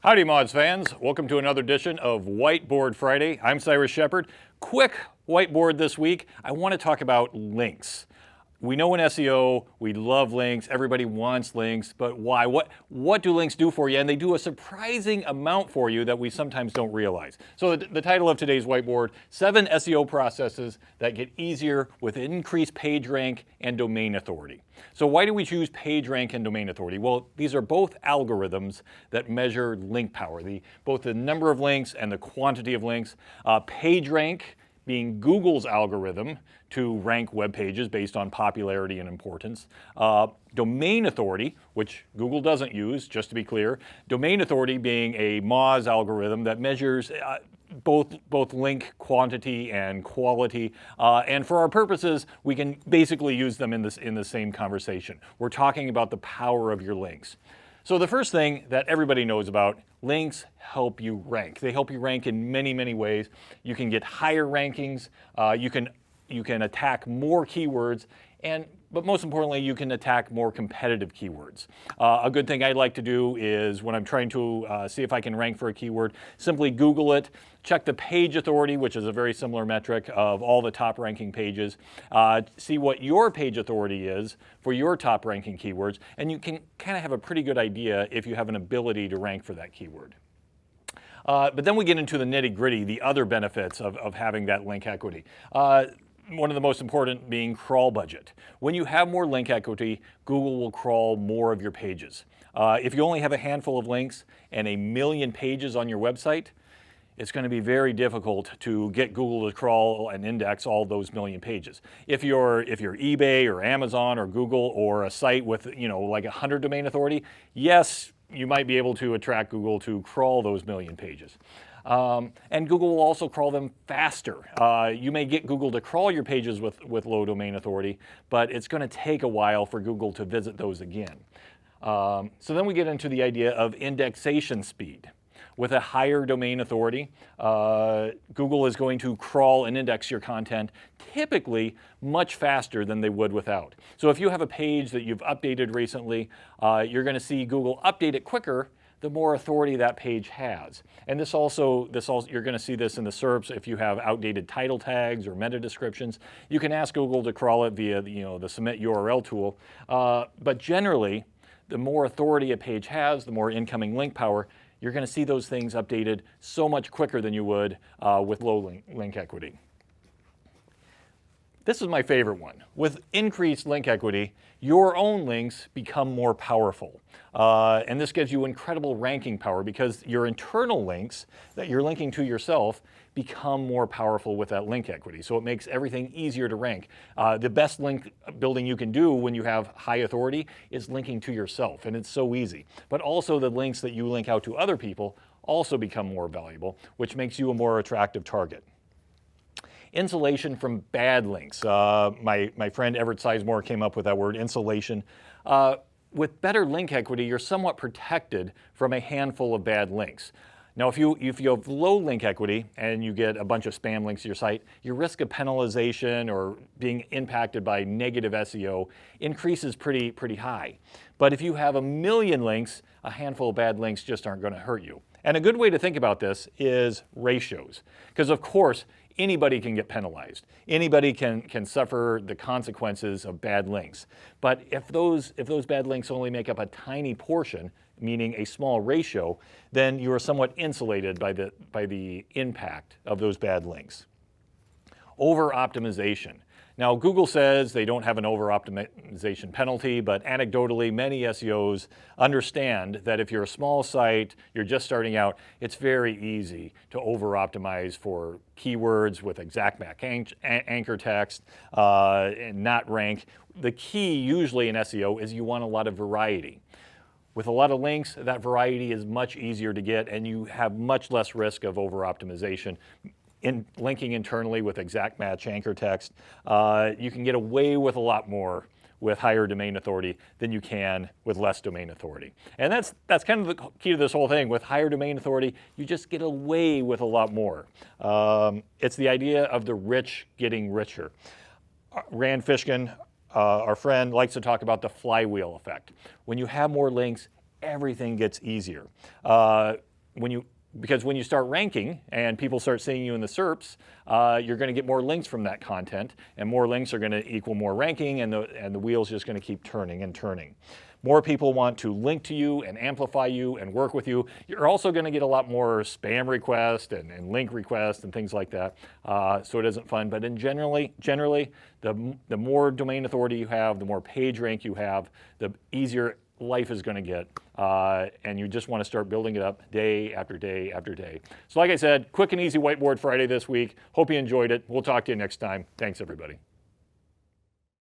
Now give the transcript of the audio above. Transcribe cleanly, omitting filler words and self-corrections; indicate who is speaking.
Speaker 1: Howdy, Moz fans. Welcome to another edition of Whiteboard Friday. I'm Cyrus Shepard. Quick whiteboard this week. I want to talk about links. We know in SEO, we love links. Everybody wants links, but why? What do links do for you? And they do a surprising amount for you that we sometimes don't realize. So the title of today's whiteboard, 7 SEO processes that get easier with increased page rank and domain authority. So why do we choose page rank and domain authority? Well, these are both algorithms that measure link power, both the number of links and the quantity of links. Page rank being Google's algorithm to rank web pages based on popularity and importance. Domain authority, which Google doesn't use, just to be clear. Domain authority being a Moz algorithm that measures both link quantity and quality. And for our purposes, we can basically use them in the same conversation. We're talking about the power of your links. So the first thing that everybody knows about, links help you rank. They help you rank in many, many ways. You can get higher rankings. You can attack more keywords, but most importantly, you can attack more competitive keywords. A good thing I like to do is when I'm trying to see if I can rank for a keyword, simply Google it, check the page authority, which is a very similar metric of all the top ranking pages, see what your page authority is for your top ranking keywords, and you can kind of have a pretty good idea if you have an ability to rank for that keyword. But then we get into the nitty-gritty, the other benefits of having that link equity. One of the most important being crawl budget. When you have more link equity, Google will crawl more of your pages. If you only have a handful of links and 1 million pages on your website, it's going to be very difficult to get Google to crawl and index all those 1 million pages. If you're eBay or Amazon or Google or a site with like 100 domain authority, yes, you might be able to attract Google to crawl those 1 million pages. And Google will also crawl them faster. You may get Google to crawl your pages with low domain authority, but it's going to take a while for Google to visit those again. So then we get into the idea of indexation speed. With a higher domain authority, Google is going to crawl and index your content typically much faster than they would without. So if you have a page that you've updated recently, you're going to see Google update it quicker the more authority that page has. And this also you're going to see this in the SERPs if you have outdated title tags or meta descriptions. You can ask Google to crawl it via the submit URL tool. But generally, the more authority a page has, the more incoming link power. You're going to see those things updated so much quicker than you would with low link equity. This is my favorite one. With increased link equity, your own links become more powerful. And this gives you incredible ranking power because your internal links that you're linking to yourself become more powerful with that link equity. So it makes everything easier to rank. The best link building you can do when you have high authority is linking to yourself, and it's so easy. But also the links that you link out to other people also become more valuable, which makes you a more attractive target. Insulation from bad links. My friend Everett Sizemore came up with that word, insulation. With better link equity, you're somewhat protected from a handful of bad links. Now, if you have low link equity and you get a bunch of spam links to your site, your risk of penalization or being impacted by negative SEO increases pretty high. But if you have 1 million links, a handful of bad links just aren't going to hurt you. And a good way to think about this is ratios. Because of course, anybody can get penalized. Anybody can suffer the consequences of bad links. But if those bad links only make up a tiny portion, meaning a small ratio, then you are somewhat insulated by the impact of those bad links. Over-optimization. Now, Google says they don't have an over-optimization penalty, but anecdotally, many SEOs understand that if you're a small site, you're just starting out, it's very easy to over-optimize for keywords with exact match anchor text and not rank. The key usually in SEO is you want a lot of variety. With a lot of links, that variety is much easier to get, and you have much less risk of over-optimization. In linking internally with exact match anchor text, you can get away with a lot more with higher domain authority than you can with less domain authority. And that's kind of the key to this whole thing. With higher domain authority, you just get away with a lot more. It's the idea of the rich getting richer. Rand Fishkin, our friend, likes to talk about the flywheel effect. When you have more links, everything gets easier. because when you start ranking and people start seeing you in the SERPs, you're going to get more links from that content, and more links are going to equal more ranking, and the wheel's just going to keep turning and turning. More people want to link to you and amplify you and work with you. You're also going to get a lot more spam requests and link requests and things like that, so it isn't fun. But generally, the more domain authority you have, the more page rank you have, the easier life is going to get, and you just want to start building it up day after day after day. So like I said, quick and easy Whiteboard Friday this week. Hope you enjoyed it. We'll talk to you next time. Thanks, everybody.